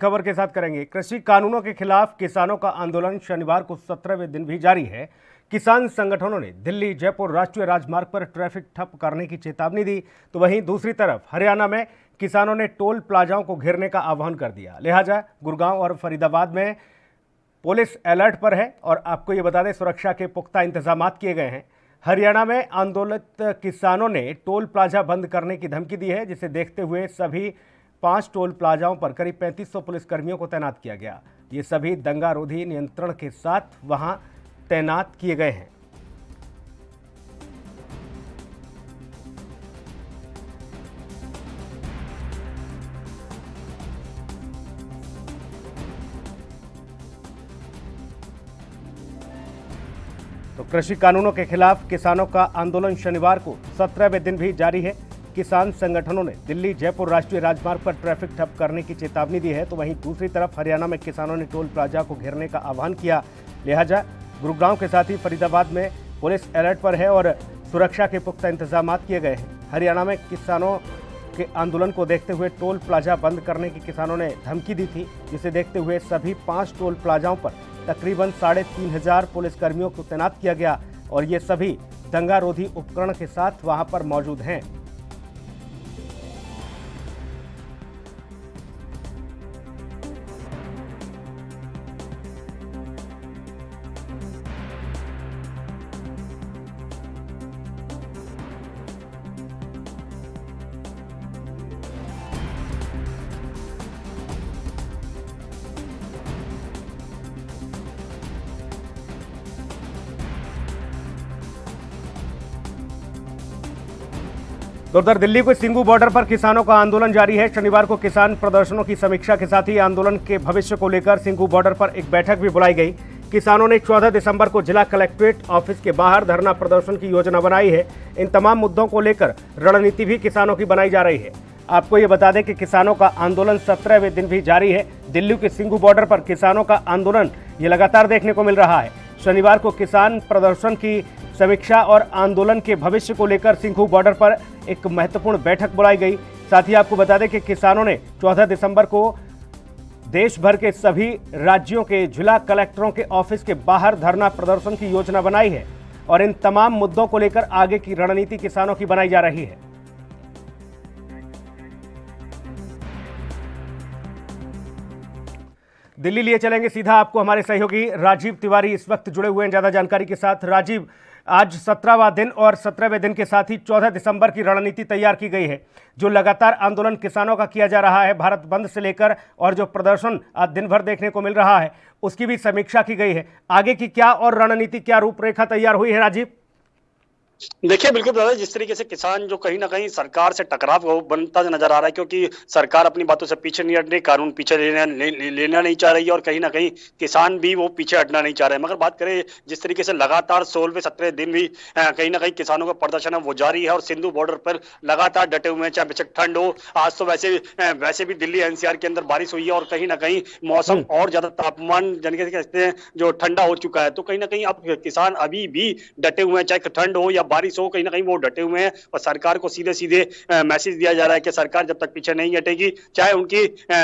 खबर के साथ करेंगे। कृषि कानूनों के खिलाफ किसानों का आंदोलन शनिवार को 17वें दिन भी जारी है। किसान संगठनों ने दिल्ली जयपुर राष्ट्रीय राजमार्ग पर ट्रैफिक ठप करने की चेतावनी दी, तो वहीं दूसरी तरफ हरियाणा में किसानों ने टोल प्लाजाओं को घेरने का आह्वान कर दिया। लिहाजा गुड़गांव और फरीदाबाद में पुलिस अलर्ट पर है और आपको ये बता दें, सुरक्षा के पुख्ता इंतजाम किए गए हैं। हरियाणा में आंदोलित किसानों ने टोल प्लाजा बंद करने की धमकी दी है, जिसे देखते हुए सभी 5 टोल प्लाजाओं पर करीब 3500 पुलिसकर्मियों को तैनात किया गया। ये सभी दंगारोधी नियंत्रण के साथ वहां तैनात किए गए हैं। तो कृषि कानूनों के खिलाफ किसानों का आंदोलन शनिवार को 17वें दिन भी जारी है। किसान संगठनों ने दिल्ली जयपुर राष्ट्रीय राजमार्ग पर ट्रैफिक ठप करने की चेतावनी दी है, तो वहीं दूसरी तरफ हरियाणा में किसानों ने टोल प्लाजा को घेरने का आह्वान किया। लिहाजा गुरुग्राम के साथ ही फरीदाबाद में पुलिस अलर्ट पर है और सुरक्षा के पुख्ता इंतजाम किए गए हैं। हरियाणा में किसानों के आंदोलन को देखते हुए टोल प्लाजा बंद करने की किसानों ने धमकी दी थी, जिसे देखते हुए सभी 5 टोल प्लाजाओं पर तकरीबन 3500 पुलिसकर्मियों को तैनात किया गया और ये सभी दंगारोधी उपकरण के साथ वहां पर मौजूद हैं। तो उधर दिल्ली के सिंघू बॉर्डर पर किसानों का आंदोलन जारी है। शनिवार को किसान प्रदर्शनों की समीक्षा के साथ ही आंदोलन के भविष्य को लेकर सिंघू बॉर्डर पर एक बैठक भी बुलाई गई। किसानों ने 14 दिसंबर को जिला कलेक्ट्रेट ऑफिस के बाहर धरना प्रदर्शन की योजना बनाई है। इन तमाम मुद्दों को लेकर रणनीति भी किसानों की बनाई जा रही है। आपको ये बता दें कि किसानों का आंदोलन 17वें दिन भी जारी है। दिल्ली के सिंघू बॉर्डर पर किसानों का आंदोलन ये लगातार देखने को मिल रहा है। शनिवार को किसान प्रदर्शन की समीक्षा और आंदोलन के भविष्य को लेकर सिंघू बॉर्डर पर एक महत्वपूर्ण बैठक बुलाई गई। साथ ही आपको बता दें कि किसानों ने 14 दिसंबर को देश भर के सभी राज्यों के जिला कलेक्टरों के ऑफिस के बाहर धरना प्रदर्शन की योजना बनाई है और इन तमाम मुद्दों को लेकर आगे की रणनीति किसानों की बनाई जा रही है। दिल्ली लिए चलेंगे सीधा, आपको हमारे सहयोगी राजीव तिवारी इस वक्त जुड़े हुए हैं ज्यादा जानकारी के साथ। राजीव, आज 17वां दिन और 17वें दिन के साथ ही 14 दिसंबर की रणनीति तैयार की गई है। जो लगातार आंदोलन किसानों का किया जा रहा है भारत बंद से लेकर, और जो प्रदर्शन आज दिन भर देखने को मिल रहा है, उसकी भी समीक्षा की गई है। आगे की क्या और रणनीति, क्या रूपरेखा तैयार हुई है राजीव? देखिए, बिल्कुल दादा, जिस तरीके से किसान जो कहीं ना कहीं सरकार से टकराव बनता नजर आ रहा है, क्योंकि सरकार अपनी बातों से पीछे नहीं हट रही, कानून पीछे लेना नहीं चाह रही है और कहीं ना कहीं किसान भी वो पीछे हटना नहीं चाह रहे हैं। मगर बात करें जिस तरीके से लगातार 16वें 17वें दिन भी कहीं ना कहीं किसानों का प्रदर्शन है वो जारी है और सिंधु बॉर्डर पर लगातार डटे हुए हैं, चाहे बेशक ठंड हो। आज तो वैसे भी दिल्ली एनसीआर के अंदर बारिश हुई है और कहीं ना कहीं मौसम और ज्यादा तापमान कहते हैं जो ठंडा हो चुका है। तो कहीं ना कहीं अब किसान अभी भी डटे हुए हैं, चाहे ठंड हो या बारिश हो, कहीं ना कहीं वो डटे हुए हैं और सरकार को सीधे सीधे मैसेज दिया जा रहा है कि सरकार जब तक पीछे नहीं हटेगी, चाहे उनकी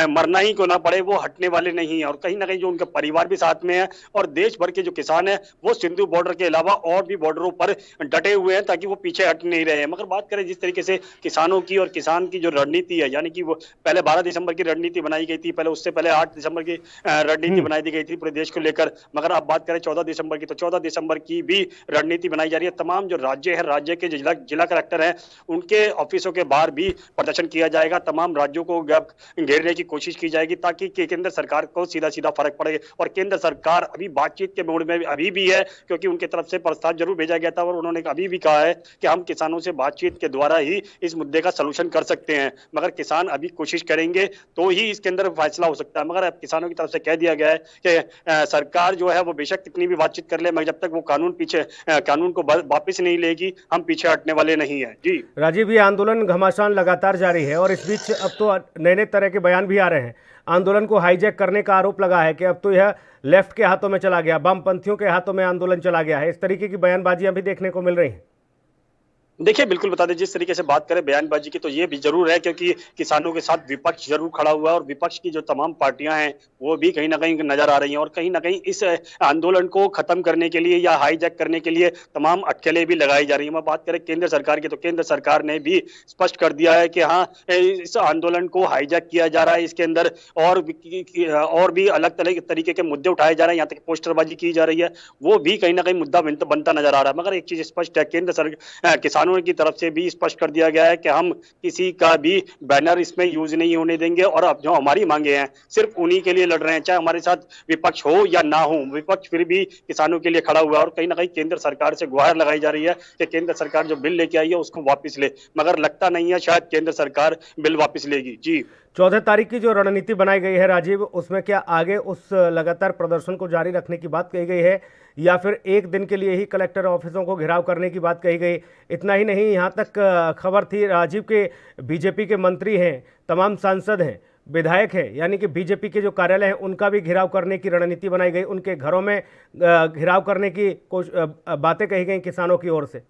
मरना ही को ना पड़े, वो हटने वाले नहीं है। और कहीं ना कहीं जो उनका परिवार भी साथ में है और देश भर के जो किसान है वो सिंधु बॉर्डर के अलावा और भी बॉर्डरों पर डटे हुए हैं ताकि वो पीछे हट नहीं रहे हैं। मगर बात करें जिस तरीके से किसानों की और किसान की जो रणनीति है, यानी कि वो पहले 12 दिसंबर की रणनीति बनाई गई थी, पहले उससे पहले 8 दिसंबर की रणनीति बनाई दी गई थी पूरे देश को लेकर। मगर अब बात करें 14 दिसंबर की, तो 14 दिसंबर की भी रणनीति बनाई जा रही है। तमाम जो राज्य के जिला कलेक्टर हैं उनके ऑफिसों के बाहर भी प्रदर्शन किया जाएगा। तमाम राज्यों को घेरने की कोशिश की जाएगी ताकि केंद्र सरकार को सीधा सीधा फर्क पड़े। और केंद्र सरकार अभी बातचीत के मोड में अभी भी है, क्योंकि उनकी तरफ से प्रस्ताव जरूर भेजा गया था और उन्होंने अभी भी कहा है कि हम किसानों से बातचीत के द्वारा ही इस मुद्दे का सलूशन कर सकते हैं। मगर किसान अभी कोशिश करेंगे तो ही इसके अंदर फैसला हो सकता है। मगर अब किसानों की तरफ से कह दिया गया है कि सरकार जो है वो बेशक कितनी भी बातचीत कर ले, मगर जब तक वो कानून को वापस नहीं लेगी, हम पीछे हटने वाले नहीं है। जी राजीव, ये आंदोलन घमासान लगातार जारी है और इस बीच अब तो नए नए तरह के बयान भी आ रहे हैं। आंदोलन को हाईजैक करने का आरोप लगा है कि अब तो यह लेफ्ट के हाथों में चला गया, वामपंथियों के हाथों में आंदोलन चला गया है। इस तरीके की बयानबाजियां भी देखने को मिल रही हैं। देखिए, बिल्कुल बता दें, जिस तरीके से बात करें बयानबाजी की, तो ये भी ज़रूर है, क्योंकि किसानों के साथ विपक्ष ज़रूर खड़ा हुआ है और विपक्ष की जो तमाम पार्टियाँ हैं, वो भी कहीं न कहीं नज़र आ रही हैं और कहीं न कहीं इस आंदोलन को ख़त्म करने के लिए या हाईजैक करने के लिए तमाम अटकलें भी लगाई जा रही हैं। मैं बात करें केंद्र सरकार की, तो केंद्र सरकार ने भी स्पष्ट कर दिया है कि हाँ, इस आंदोलन को हाईजैक किया जा रहा है, इसके अंदर और भी और भी अलग तरह तरीके के मुद्दे उठाए जा रहे हैं, यहाँ तक पोस्टरबाजी की जा रही है, वो भी कहीं न कहीं मुद्दा बनता नज़र आ रहा है। मगर एक चीज़ स्पष्ट है, किसानों की तरफ से भी स्पष्ट कर दिया गया है कि हम किसी का भी बैनर इसमें यूज नहीं होने देंगे और अब जो हमारी मांगे हैं सिर्फ उन्हीं के लिए लड़ रहे हैं, चाहे हमारे साथ विपक्ष हो या ना हो, विपक्ष फिर भी किसानों के लिए खड़ा हुआ है और कहीं ना कहीं केंद्र सरकार से गुहार लगाई जा रही है कि केंद्र सरकार जो बिल लेके आई है उसको वापस ले, मगर लगता नहीं है शायद केंद्र सरकार बिल वापस लेगी। जी, 14 तारीख की जो रणनीति बनाई गई है राजीव, उसमें क्या आगे उस लगातार प्रदर्शन को जारी रखने की बात कही गई है या फिर एक दिन के लिए ही कलेक्टर ऑफिसों को घेराव करने की बात कही गई? इतना ही नहीं, यहाँ तक खबर थी राजीव के बीजेपी के मंत्री हैं, तमाम सांसद हैं, विधायक हैं, यानी कि बीजेपी के जो कार्यालय हैं उनका भी घेराव करने की रणनीति बनाई गई, उनके घरों में घेराव करने की बातें कही गई किसानों की ओर से।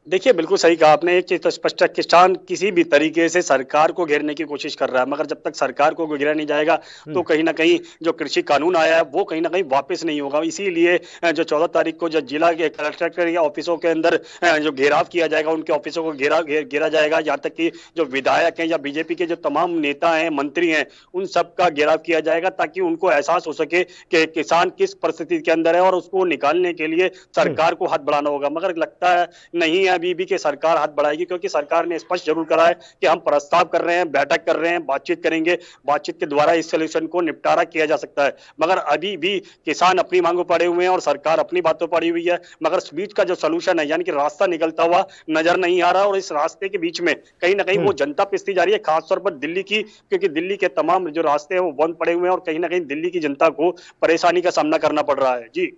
देखिए, बिल्कुल सही कहा आपने। एक चीज़ तो स्पष्ट है, किसान किसी भी तरीके से सरकार को घेरने की कोशिश कर रहा है, मगर जब तक सरकार को घेरा नहीं जाएगा, तो कहीं न कहीं जो कृषि कानून आया है, वो कहीं न कहीं वापस नहीं होगा। इसीलिए जो 14 तारीख को जो जिला के कलेक्टर या ऑफिसों के अंदर जो घेराव किया जाएगा, उनके ऑफिसों को घेरा जाएगा, यहाँ तक कि जो विधायक हैं या बीजेपी के जो तमाम नेता हैं, मंत्री हैं, उन सब का घेराव किया जाएगा ताकि उनको एहसास हो सके कि किसान किस परिस्थिति के अंदर है और उसको निकालने के लिए सरकार को हाथ बढ़ाना होगा। मगर लगता है नहीं है अभी भी कि सरकार हाथ बढ़ाएगी, क्योंकि सरकार ने स्पष्ट जरूर करा है कि हम प्रस्ताव कर रहे हैं, बैठक कर रहे हैं, बातचीत करेंगे, बातचीत के द्वारा इस सॉल्यूशन को निपटारा किया जा सकता है। मगर अभी भी किसान अपनी मांगों पड़े हुए हैं और सरकार अपनी बातों पड़ी हुई है, मगर इस बीच का जो सॉल्यूशन है, यानी कि रास्ता निकलता हुआ नजर नहीं आ रहा और इस रास्ते के बीच में कहीं ना कहीं वो जनता पिसती जा रही है, खासतौर पर दिल्ली की, क्योंकि दिल्ली के तमाम जो रास्ते हैं वो बंद पड़े हुए हैं और कहीं ना कहीं दिल्ली की जनता को परेशानी का सामना करना पड़ रहा है। जी,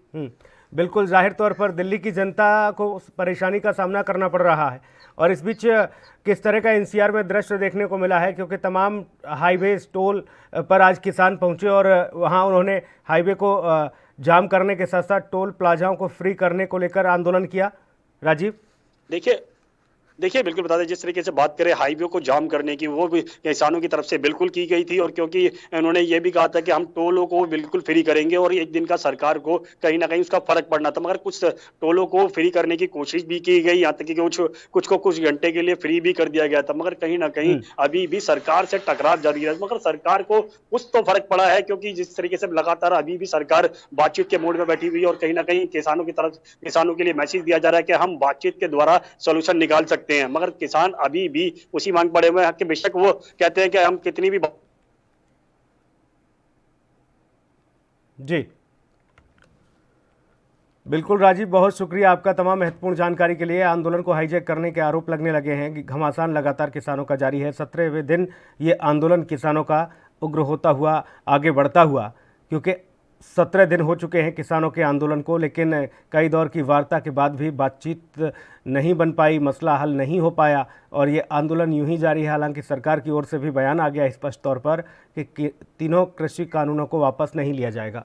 बिल्कुल, जाहिर तौर पर दिल्ली की जनता को उस परेशानी का सामना करना पड़ रहा है और इस बीच किस तरह का एनसीआर में दृश्य देखने को मिला है, क्योंकि तमाम हाईवे टोल पर आज किसान पहुंचे और वहां उन्होंने हाईवे को जाम करने के साथ साथ टोल प्लाजाओं को फ्री करने को लेकर आंदोलन किया। राजीव, देखिए बिल्कुल बता दें, जिस तरीके से बात करें हाईवे को जाम करने की, वो भी किसानों की तरफ से बिल्कुल की गई थी और क्योंकि उन्होंने ये भी कहा था कि हम टोलों को बिल्कुल फ्री करेंगे और एक दिन का सरकार को कहीं ना कहीं उसका फर्क पड़ना था, मगर कुछ टोलों को फ्री करने की कोशिश भी की गई, यहाँ तक कि कुछ घंटे के लिए फ्री भी कर दिया गया था, मगर कहीं ना कहीं अभी भी सरकार से टकराव जारी है। मगर सरकार को कुछ तो फर्क पड़ा है, क्योंकि जिस तरीके से लगातार अभी भी सरकार बातचीत के मोड में बैठी हुई है और कहीं ना कहीं किसानों के लिए मैसेज दिया जा रहा है कि हम बातचीत के द्वारा सोल्यूशन निकाल सकते हैं, मगर किसान अभी भी उसी मांग पड़े हुए हैं कि बेशक वो कहते हैं कि हम कितनी भी। जी बिल्कुल राजीव, बहुत शुक्रिया आपका तमाम महत्वपूर्ण जानकारी के लिए। आंदोलन को हाईजैक करने के आरोप लगने लगे हैं, घमासान लगातार किसानों का जारी है। 17वें दिन ये आंदोलन किसानों का उग्र होता हुआ आगे बढ़ता हुआ, क्योंकि 17 दिन हो चुके हैं किसानों के आंदोलन को, लेकिन कई दौर की वार्ता के बाद भी बातचीत नहीं बन पाई, मसला हल नहीं हो पाया और ये आंदोलन यूं ही जारी है। हालांकि सरकार की ओर से भी बयान आ गया स्पष्ट तौर पर कि तीनों कृषि कानूनों को वापस नहीं लिया जाएगा।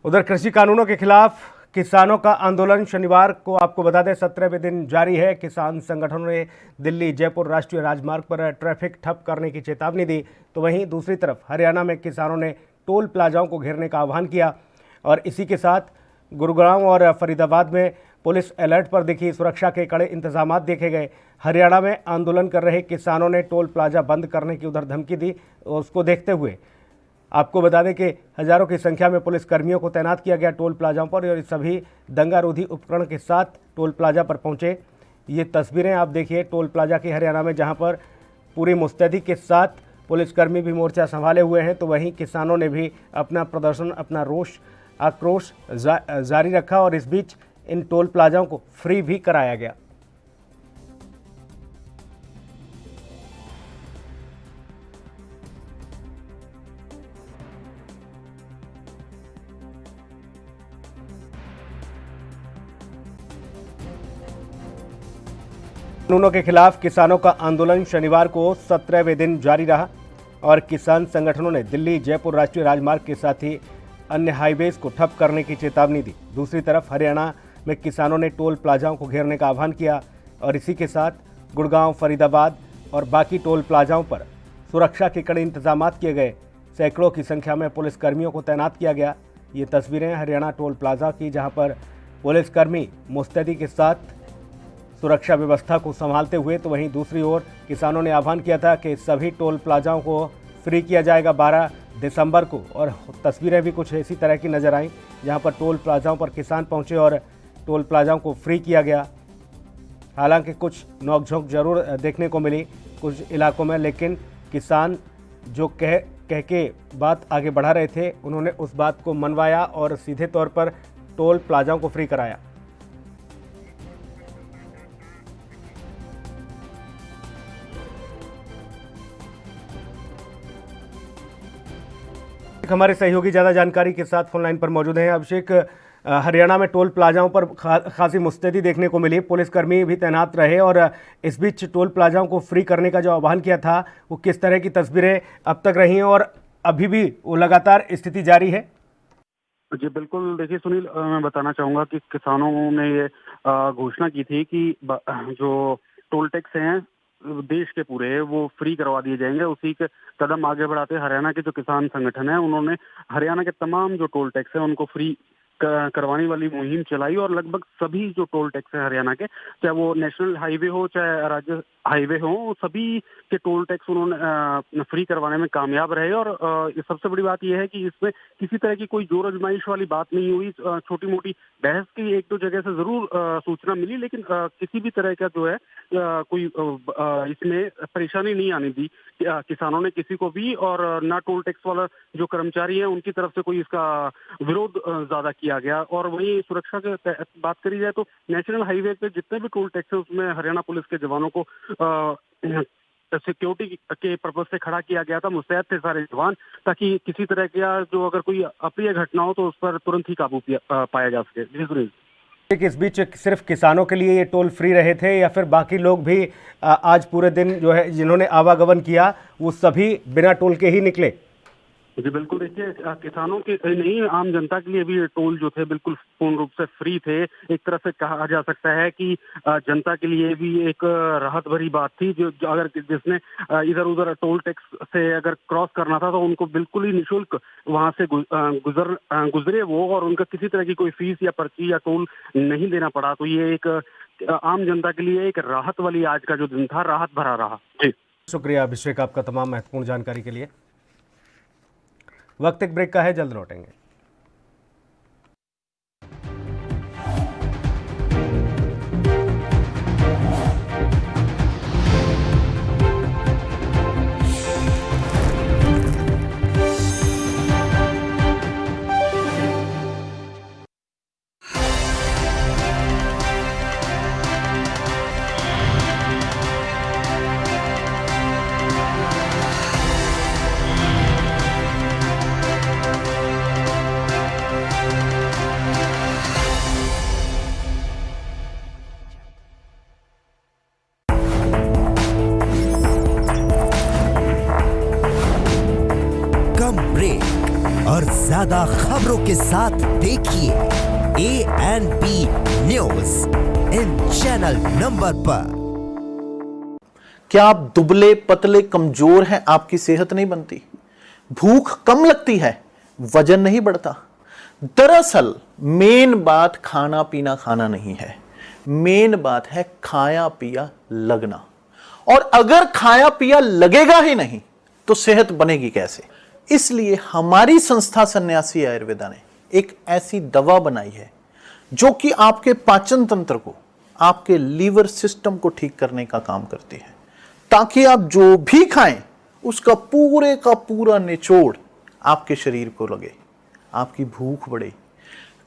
उधर कृषि कानूनों के खिलाफ किसानों का आंदोलन शनिवार को, आपको बता दें, 17वें दिन जारी है। किसान संगठनों ने दिल्ली जयपुर राष्ट्रीय राजमार्ग पर ट्रैफिक ठप करने की चेतावनी दी, तो वहीं दूसरी तरफ हरियाणा में किसानों ने टोल प्लाजाओं को घेरने का आह्वान किया और इसी के साथ गुरुग्राम और फरीदाबाद में पुलिस अलर्ट पर दिखी, सुरक्षा के कड़े इंतजाम देखे गए। हरियाणा में आंदोलन कर रहे किसानों ने टोल प्लाजा बंद करने की उधर धमकी दी, उसको देखते हुए आपको बता दें कि हजारों की संख्या में पुलिस कर्मियों को तैनात किया गया टोल प्लाजाओं पर और सभी दंगारोधी उपकरण के साथ टोल प्लाजा पर पहुंचे। ये तस्वीरें आप देखिए टोल प्लाजा की हरियाणा में, जहां पर पूरी मुस्तैदी के साथ पुलिसकर्मी भी मोर्चा संभाले हुए हैं, तो वहीं किसानों ने भी अपना प्रदर्शन, अपना आक्रोश जारी रखा और इस बीच इन टोल प्लाजाओं को फ्री भी कराया गया। कानूनों के खिलाफ किसानों का आंदोलन शनिवार को 17वें दिन जारी रहा और किसान संगठनों ने दिल्ली जयपुर राष्ट्रीय राजमार्ग के साथ ही अन्य हाईवेज को ठप करने की चेतावनी दी। दूसरी तरफ हरियाणा में किसानों ने टोल प्लाजाओं को घेरने का आह्वान किया और इसी के साथ गुड़गांव, फरीदाबाद और बाकी टोल प्लाजाओं पर सुरक्षा के कड़े इंतजाम किए गए। सैकड़ों की संख्या में पुलिसकर्मियों को तैनात किया गया। ये तस्वीरें हरियाणा टोल प्लाजा की, जहां पर पुलिसकर्मी मुस्तैदी के साथ सुरक्षा व्यवस्था को संभालते हुए, तो वहीं दूसरी ओर किसानों ने आह्वान किया था कि सभी टोल प्लाजाओं को फ्री किया जाएगा 12 दिसंबर को। और तस्वीरें भी कुछ इसी तरह की नजर आईं, जहां पर टोल प्लाजाओं पर किसान पहुंचे और टोल प्लाजाओं को फ्री किया गया। हालांकि कुछ नोकझोंक जरूर देखने को मिली कुछ इलाकों में, लेकिन किसान जो कह के बात आगे बढ़ा रहे थे, उन्होंने उस बात को मनवाया और सीधे तौर पर टोल प्लाजाओं को फ्री कराया। हमारे सहयोगी ज्यादा जानकारी के साथ फोन लाइन पर मौजूद हैं। अभिषेक, हरियाणा में टोल प्लाजाओं पर खासी मुस्तैदी देखने को मिली, पुलिसकर्मी भी तैनात रहे और इस बीच टोल प्लाजाओं को फ्री करने का जो आह्वान किया था, वो किस तरह की तस्वीरें अब तक रही हैं और अभी भी वो लगातार स्थिति जारी है? जी बिल्कुल, देखिए सुनील, मैं बताना चाहूँगा कि किसानों ने ये घोषणा की थी कि जो टोल टैक्स हैं देश के पूरे, वो फ्री करवा दिए जाएंगे। उसी के कदम आगे बढ़ाते हरियाणा के जो किसान संगठन है, उन्होंने हरियाणा के तमाम जो टोल टैक्स है उनको फ्री करवाने वाली मुहिम चलाई और लगभग सभी जो टोल टैक्स है हरियाणा के, चाहे वो नेशनल हाईवे हो चाहे राज्य हाईवे हो, सभी के टोल टैक्स उन्होंने फ्री करवाने में कामयाब रहे। और सबसे बड़ी बात यह है कि इसमें किसी तरह की कोई जोर आजमाइश वाली बात नहीं हुई। छोटी मोटी बहस की एक दो जगह से जरूर सूचना मिली, लेकिन किसी भी तरह का जो है कोई इसमें परेशानी नहीं आने दी किसानों ने किसी को भी, और ना टोल टैक्स वाला जो कर्मचारी है उनकी तरफ से कोई इसका विरोध ज्यादा किया गया। और वहीं सुरक्षा की बात करी जाए तो नेशनल हाईवे पे जितने भी टोल टैक्स है उसमें हरियाणा पुलिस के जवानों को सिक्योरिटी के पर्पज से खड़ा किया गया था। मुस्तैद थे सारे जवान, ताकि किसी तरह का जो अगर कोई अप्रिय घटना हो तो उस पर तुरंत ही काबू पाया जा सके। जी सुनील, इस बीच सिर्फ किसानों के लिए ये टोल फ्री रहे थे या फिर बाकी लोग भी आज पूरे दिन जो है जिन्होंने आवागमन किया वो सभी बिना टोल के ही निकले? जी बिल्कुल, देखिए किसानों के नहीं, आम जनता के लिए भी टोल जो थे बिल्कुल पूर्ण रूप से फ्री थे। एक तरह से कहा जा सकता है कि जनता के लिए भी एक राहत भरी बात थी। जो अगर जिसने इधर उधर टोल टैक्स से अगर क्रॉस करना था तो उनको बिल्कुल ही निःशुल्क वहां से गुजरे वो, और उनका किसी तरह की कोई फीस या पर्ची या टोल नहीं देना पड़ा। तो ये एक आम जनता के लिए एक राहत वाली आज का जो दिन था, राहत भरा रहा। जी शुक्रिया अभिषेक, आपका तमाम महत्वपूर्ण जानकारी के लिए। वक्त एक ब्रेक का है, जल्द लौटेंगे। और ज्यादा खबरों के साथ देखिए ANP news in channel number पर। क्या आप दुबले पतले कमजोर हैं, आपकी सेहत नहीं बनती, भूख कम लगती है, वजन नहीं बढ़ता? दरअसल मेन बात खाना पीना खाना नहीं है, मेन बात है खाया पिया लगना। और अगर खाया पिया लगेगा ही नहीं तो सेहत बनेगी कैसे? इसलिए हमारी संस्था सन्यासी आयुर्वेदा ने एक ऐसी दवा बनाई है जो कि आपके पाचन तंत्र को, आपके लीवर सिस्टम को ठीक करने का काम करती है, ताकि आप जो भी खाएं उसका पूरे का पूरा निचोड़ आपके शरीर को लगे, आपकी भूख बढ़े,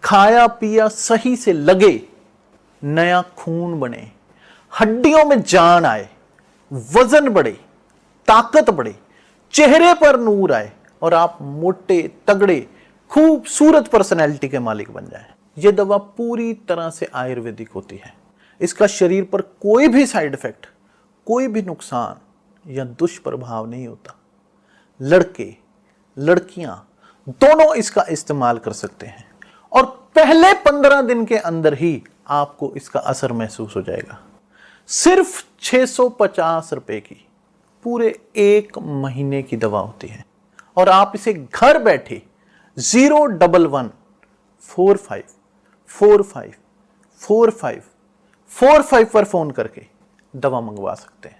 खाया पिया सही से लगे, नया खून बने, हड्डियों में जान आए, वजन बढ़े, ताकत बढ़े, चेहरे पर नूर आए और आप मोटे तगड़े खूबसूरत पर्सनैलिटी के मालिक बन जाएं। यह दवा पूरी तरह से आयुर्वेदिक होती है। इसका शरीर पर कोई भी साइड इफेक्ट, कोई भी नुकसान या दुष्प्रभाव नहीं होता। लड़के लड़कियां दोनों इसका इस्तेमाल कर सकते हैं और पहले 15 दिन के अंदर ही आपको इसका असर महसूस हो जाएगा। सिर्फ 650 रुपए की पूरे 1 महीने की दवा होती है और आप इसे घर बैठे 01145454545 पर फोन करके दवा मंगवा सकते हैं।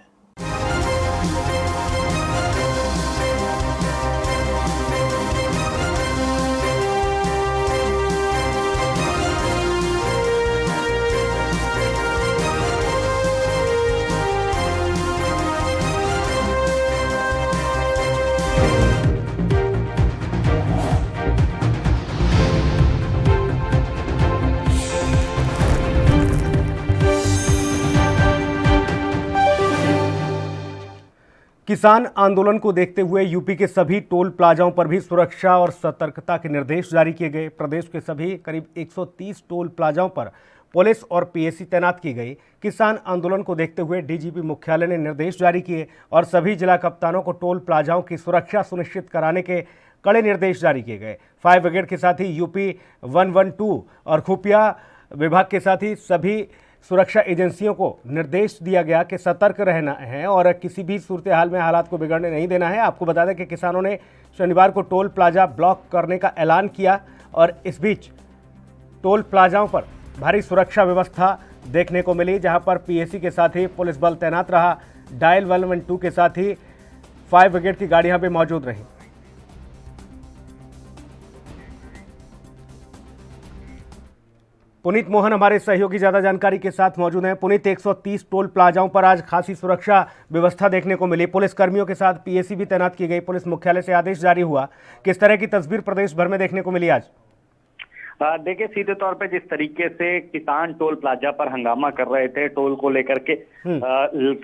किसान आंदोलन को देखते हुए यूपी के सभी टोल प्लाजाओं पर भी सुरक्षा और सतर्कता के निर्देश जारी किए गए। प्रदेश के सभी करीब 130 टोल प्लाजाओं पर पुलिस और पीएसी तैनात की गई। किसान आंदोलन को देखते हुए डीजीपी मुख्यालय ने निर्देश जारी किए और सभी जिला कप्तानों को टोल प्लाजाओं की सुरक्षा सुनिश्चित कराने के कड़े निर्देश जारी किए गए। फायर ब्रिगेड के साथ ही यूपी 112 और खुफिया विभाग के साथ ही सभी सुरक्षा एजेंसियों को निर्देश दिया गया कि सतर्क रहना है और किसी भी सूरत हाल में हालात को बिगड़ने नहीं देना है। आपको बता दें कि किसानों ने शनिवार को टोल प्लाजा ब्लॉक करने का ऐलान किया और इस बीच टोल प्लाजाओं पर भारी सुरक्षा व्यवस्था देखने को मिली, जहां पर पीएसी के साथ ही पुलिस बल तैनात रहा। डायल 112 के साथ ही फायर ब्रिगेड की गाड़ियां भी मौजूद रहीं। पुनीत मोहन हमारे सहयोगी ज्यादा जानकारी के साथ मौजूद हैं। पुनीत, 130 टोल प्लाजाओं पर आज खासी सुरक्षा व्यवस्था देखने को मिली। पुलिस कर्मियों के साथ पीएसी भी तैनात की गई। पुलिस मुख्यालय से आदेश जारी हुआ। किस तरह की तस्वीर प्रदेश भर में देखने को मिली आज? देखिए, सीधे तौर पे जिस तरीके से किसान टोल प्लाजा पर हंगामा कर रहे थे, टोल को लेकर के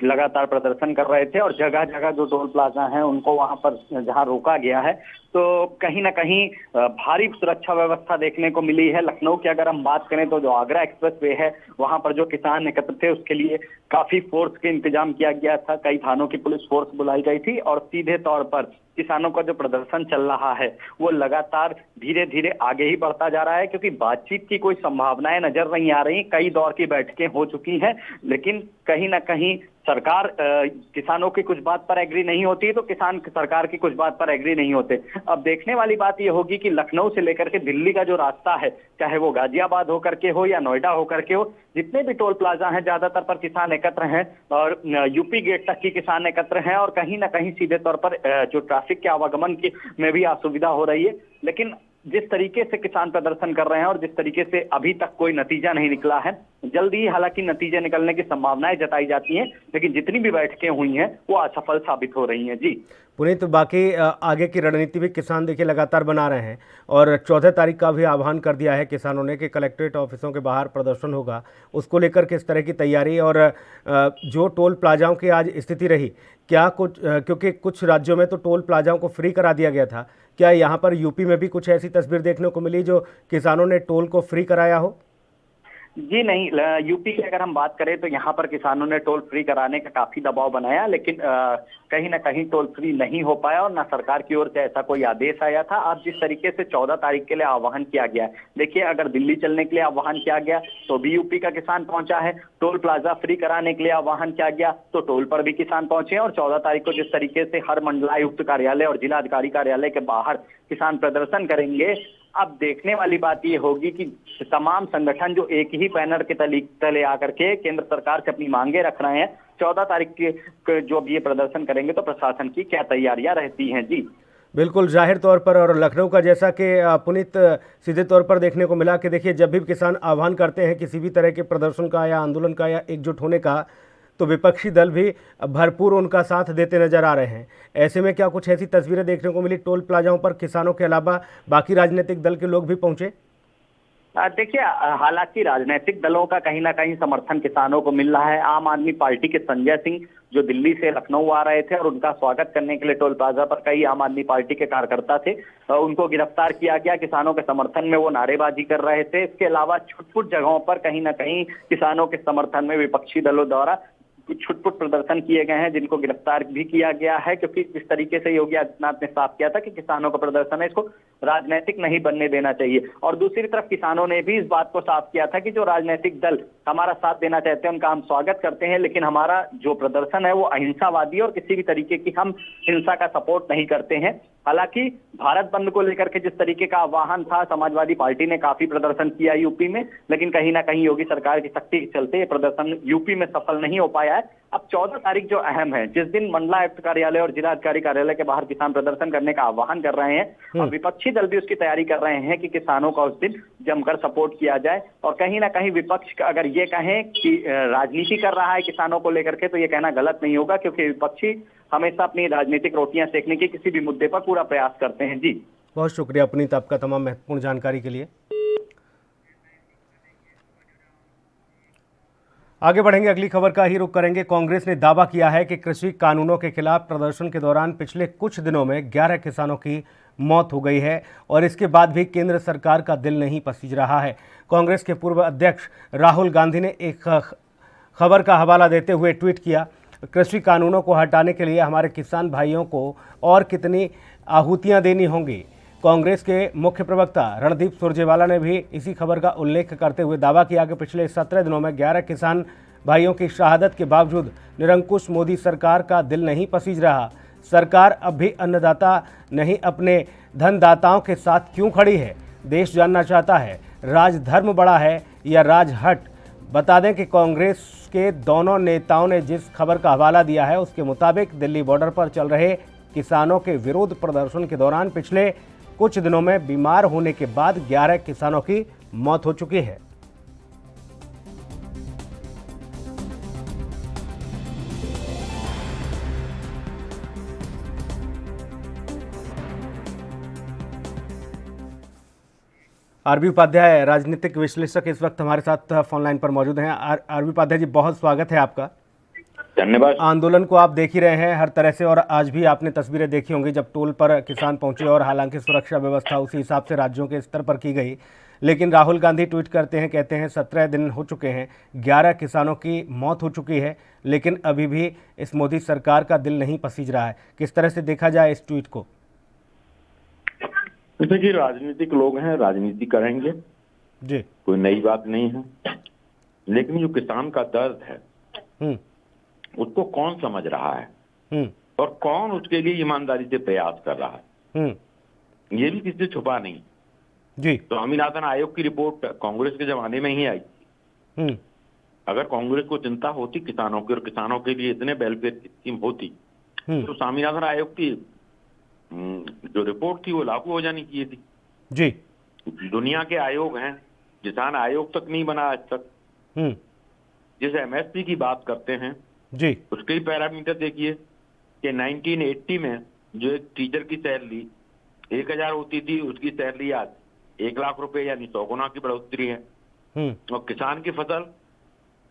लगातार प्रदर्शन कर रहे थे और जगह जगह जो टोल प्लाजा हैं उनको वहां पर जहां रोका गया है, तो कहीं ना कहीं भारी सुरक्षा व्यवस्था देखने को मिली है। लखनऊ की अगर हम बात करें तो जो आगरा एक्सप्रेस वे है वहां पर जो किसान एकत्र थे उसके लिए काफी फोर्स के इंतजाम किया गया था। कई थानों की पुलिस फोर्स बुलाई गई थी और सीधे तौर पर किसानों का जो प्रदर्शन चल रहा है वो लगातार धीरे धीरे आगे ही बढ़ता जा रहा है, क्योंकि बातचीत की कोई संभावनाएं नजर नहीं आ रही। कई दौर की बैठकें हो चुकी हैं, लेकिन कहीं ना कहीं सरकार किसानों की कुछ बात पर एग्री नहीं होती है तो किसान सरकार की कुछ बात पर एग्री नहीं होते। अब देखने वाली बात यह होगी कि लखनऊ से लेकर के दिल्ली का जो रास्ता है, चाहे वो गाजियाबाद होकर के हो या नोएडा होकर के हो, जितने भी टोल प्लाजा हैं ज्यादातर पर किसान एकत्र हैं और यूपी गेट तक की किसान एकत्र हैं और कहीं ना कहीं सीधे तौर पर जो ट्रैफिक के आवागमन की में भी असुविधा हो रही है। लेकिन जिस तरीके से किसान प्रदर्शन कर रहे हैं और जिस तरीके से अभी तक कोई नतीजा नहीं निकला है, जल्दी ही हालांकि नतीजे निकलने की संभावनाएं जताई जाती हैं, लेकिन जितनी भी बैठकें हुई हैं वो असफल साबित हो रही हैं। जी पुनीत, बाकी आगे की रणनीति भी किसान देखिए लगातार बना रहे हैं और 14 तारीख का भी आह्वान कर दिया है किसानों ने कि कलेक्ट्रेट ऑफिसों के बाहर प्रदर्शन होगा। उसको लेकर किस तरह की तैयारी और जो टोल प्लाजाओं की आज स्थिति रही, क्या कुछ, क्योंकि कुछ राज्यों में तो टोल प्लाजाओं को फ्री करा दिया गया था, क्या यहाँ पर यूपी में भी कुछ ऐसी तस्वीर देखने को मिली जो किसानों ने टोल को फ्री कराया हो? जी नहीं, यूपी की अगर हम बात करें तो यहाँ पर किसानों ने टोल फ्री कराने का काफी दबाव बनाया, लेकिन कहीं ना कहीं टोल फ्री नहीं हो पाया और ना सरकार की ओर से ऐसा कोई आदेश आया था। अब जिस तरीके से 14 तारीख के लिए आह्वान किया गया है, देखिए अगर दिल्ली चलने के लिए आह्वान किया गया तो भी यूपी का किसान पहुंचा है, टोल प्लाजा फ्री कराने के लिए आह्वान किया गया तो टोल पर भी किसान पहुंचे हैं और 14 तारीख को जिस तरीके से हर मंडलायुक्त कार्यालय और जिलाधिकारी कार्यालय के बाहर किसान प्रदर्शन करेंगे, अब देखने वाली बात ये होगी कि तमाम संगठन जो एक ही बैनर के तले आकर के केंद्र सरकार से अपनी मांगे रख रहे हैं, 14 तारीख के जो अब ये प्रदर्शन करेंगे तो प्रशासन की क्या तैयारियां रहती हैं। जी बिल्कुल, जाहिर तौर पर और लखनऊ का जैसा कि पुनीत सीधे तौर पर देखने को मिला कि देखिए जब भी किसान आह्वान करते हैं किसी भी तरह के प्रदर्शन का या आंदोलन का या एकजुट होने का, तो विपक्षी दल भी भरपूर उनका साथ देते नजर आ रहे हैं। ऐसे में क्या कुछ ऐसी तस्वीरें देखने को मिली टोल प्लाजाओं पर किसानों के अलावा बाकी राजनीतिक दल के लोग भी पहुंचे? देखिए, हालांकि राजनीतिक दलों का कहीं ना कहीं समर्थन किसानों को मिल रहा है। आम आदमी पार्टी के संजय सिंह जो दिल्ली से लखनऊ आ रहे थे और उनका स्वागत करने के लिए टोल प्लाजा पर कई आम आदमी पार्टी के कार्यकर्ता थे, उनको गिरफ्तार किया गया। किसानों के समर्थन में वो नारेबाजी कर रहे थे। इसके अलावा छुटपुट जगहों पर कहीं ना कहीं किसानों के समर्थन में विपक्षी दलों द्वारा कुछ छुटपुट प्रदर्शन किए गए हैं, जिनको गिरफ्तार भी किया गया है। क्योंकि जिस तरीके से योगी आदित्यनाथ ने साफ किया था कि किसानों का प्रदर्शन है, इसको राजनीतिक नहीं बनने देना चाहिए। और दूसरी तरफ किसानों ने भी इस बात को साफ किया था कि जो राजनीतिक दल हमारा साथ देना चाहते हैं उनका हम स्वागत करते हैं, लेकिन हमारा जो प्रदर्शन है वो अहिंसावादी और किसी भी तरीके की हम हिंसा का सपोर्ट नहीं करते हैं। हालांकि भारत बंद को लेकर के जिस तरीके का आह्वान था, समाजवादी पार्टी ने काफी प्रदर्शन किया यूपी में, लेकिन कहीं ना कहीं योगी सरकार की सख्ती के चलते ये प्रदर्शन यूपी में सफल नहीं हो पाया है। अब 14 तारीख जो अहम है, जिस दिन मंडलायुक्त कार्यालय और जिला अधिकारी कार्यालय के बाहर किसान प्रदर्शन करने का आह्वान कर रहे हैं और विपक्षी दल भी उसकी तैयारी कर रहे हैं कि किसानों का उस दिन जमकर सपोर्ट किया जाए। और कहीं ना कहीं विपक्ष अगर ये कहें कि राजनीति कर रहा है किसानों को लेकर के, तो ये कहना गलत नहीं होगा, क्योंकि विपक्षी हमेशा अपनी राजनीतिक रोटियां सेकने की किसी भी मुद्दे पर पूरा प्रयास करते हैं। जी बहुत शुक्रिया पुनीत आपका तमाम महत्वपूर्ण जानकारी के लिए। आगे बढ़ेंगे, अगली खबर का ही रुख करेंगे। कांग्रेस ने दावा किया है कि कृषि कानूनों के खिलाफ प्रदर्शन के दौरान पिछले कुछ दिनों में 11 किसानों की मौत हो गई है और इसके बाद भी केंद्र सरकार का दिल नहीं पसीज रहा है। कांग्रेस के पूर्व अध्यक्ष राहुल गांधी ने एक खबर का हवाला देते हुए ट्वीट किया, कृषि कानूनों को हटाने के लिए हमारे किसान भाइयों को और कितनी आहुतियां देनी होंगी। कांग्रेस के मुख्य प्रवक्ता रणदीप सुरजेवाला ने भी इसी खबर का उल्लेख करते हुए दावा किया कि पिछले 17 दिनों में 11 किसान भाइयों की शहादत के बावजूद निरंकुश मोदी सरकार का दिल नहीं पसीज रहा। सरकार अब भी अन्नदाता नहीं अपने धनदाताओं के साथ क्यों खड़ी है? देश जानना चाहता है, राजधर्म बड़ा है या राजहट? बता दें कि कांग्रेस के दोनों नेताओं ने जिस खबर का हवाला दिया है उसके मुताबिक दिल्ली बॉर्डर पर चल रहे किसानों के विरोध प्रदर्शन के दौरान पिछले कुछ दिनों में बीमार होने के बाद 11 किसानों की मौत हो चुकी है। आरबी उपाध्याय राजनीतिक विश्लेषक इस वक्त हमारे साथ फोन लाइन पर मौजूद हैं। आरबी उपाध्याय जी, बहुत स्वागत है आपका। धन्यवाद। आंदोलन को आप देख ही रहे हैं हर तरह से, और आज भी आपने तस्वीरें देखी होंगी जब टोल पर किसान पहुंचे, और हालांकि सुरक्षा व्यवस्था उसी हिसाब से राज्यों के स्तर पर की गई, लेकिन राहुल गांधी ट्वीट करते हैं, कहते हैं 17 दिन हो चुके हैं, 11 किसानों की मौत हो चुकी है, लेकिन अभी भी इस मोदी सरकार का दिल नहीं पसीज रहा है। किस तरह से देखा जाए इस ट्वीट को? देखिए, राजनीतिक लोग हैं, राजनीति करेंगे जी, कोई नई बात नहीं है, लेकिन जो किसान का दर्द है उसको कौन समझ रहा है और कौन उसके लिए ईमानदारी से प्रयास कर रहा है, ये भी किसी से छुपा नहीं जी। स्वामीनाथन आयोग की रिपोर्ट कांग्रेस के जमाने में ही आई। अगर कांग्रेस को चिंता होती किसानों की और किसानों के लिए इतने वेलफेयर स्कीम होती तो स्वामीनाथन आयोग की जो रिपोर्ट थी वो लागू हो जानी चाहिए थी जी। दुनिया के आयोग हैं, किसान आयोग तक नहीं बना आज तक। जिस एमएसपी की बात करते हैं जी, उसके ही पैरामीटर देखिए कि 1980 में जो एक टीचर की सैलरी 1000 होती थी, उसकी सैलरी आज 1 लाख रुपए यानी 100 गुना की बढ़ोतरी है। और किसान की फसल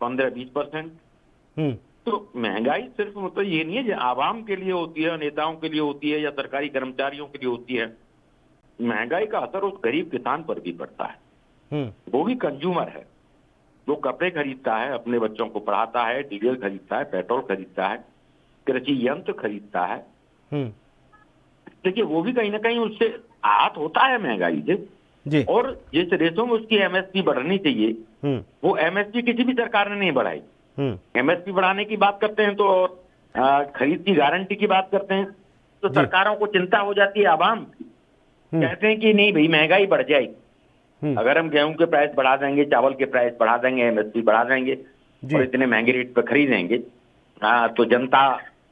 15-20%। तो महंगाई सिर्फ मतलब ये नहीं है जो आवाम के लिए होती है, नेताओं के लिए होती है या सरकारी कर्मचारियों के लिए होती है। महंगाई का असर उस गरीब किसान पर भी पड़ता है। वो भी कंज्यूमर है, वो कपड़े खरीदता है, अपने बच्चों को पढ़ाता है, डीजल खरीदता है, पेट्रोल खरीदता है, कृषि यंत्र खरीदता है। देखिए, वो भी कहीं ना कहीं उससे आहत होता है महंगाई से जी। और जिस रेशों में उसकी एमएसपी बढ़नी चाहिए वो एमएसपी किसी भी सरकार ने नहीं बढ़ाई। एमएसपी बढ़ाने की बात करते हैं तो खरीद की गारंटी की बात करते हैं तो सरकारों को चिंता हो जाती है आवाम की। कहते हैं कि नहीं भाई महंगाई बढ़ जाएगी, अगर हम गेहूं के प्राइस बढ़ा देंगे, चावल के प्राइस बढ़ा देंगे, एमएसपी बढ़ा देंगे और इतने महंगे रेट पर खरीदेंगे तो जनता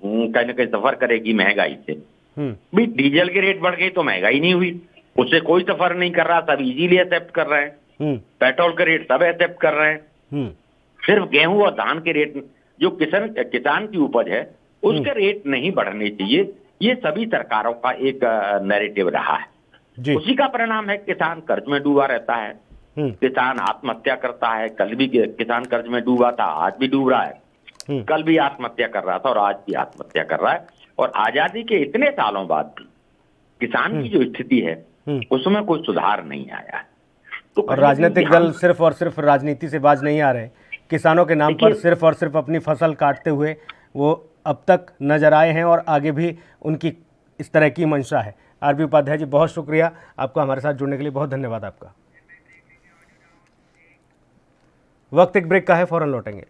कहीं ना कहीं सफर करेगी महंगाई से। भाई डीजल के रेट बढ़ गए तो महंगाई नहीं हुई, उससे कोई सफर नहीं कर रहा, सब इजीली एक्सेप्ट कर रहे हैं। पेट्रोल के रेट सब एक्सेप्ट कर रहे हैं। सिर्फ गेहूं और धान के रेट जो किसान की उपज है उसके रेट नहीं बढ़ने चाहिए, ये सभी सरकारों का एक नैरेटिव रहा है। उसी का परिणाम है किसान कर्ज में डूबा रहता है, किसान आत्महत्या करता है, कल भी किसान कर्ज में डूबा था, आज भी डूब रहा है, कल भी आत्महत्या कर रहा था और आज भी आत्महत्या कर रहा है। और आजादी के इतने सालों बाद भी किसान की जो स्थिति है उसमें कोई सुधार नहीं आया है। तो और राजनीतिक दल सिर्फ और सिर्फ राजनीति से बाज नहीं आ रहे, किसानों के नाम पर सिर्फ और सिर्फ अपनी फसल काटते हुए वो अब तक नजर आए हैं और आगे भी उनकी इस तरह की मंशा है। आरबी उपाध्याय जी, बहुत शुक्रिया आपका हमारे साथ जुड़ने के लिए, बहुत धन्यवाद आपका। वक्त एक ब्रेक का है, फौरन लौटेंगे।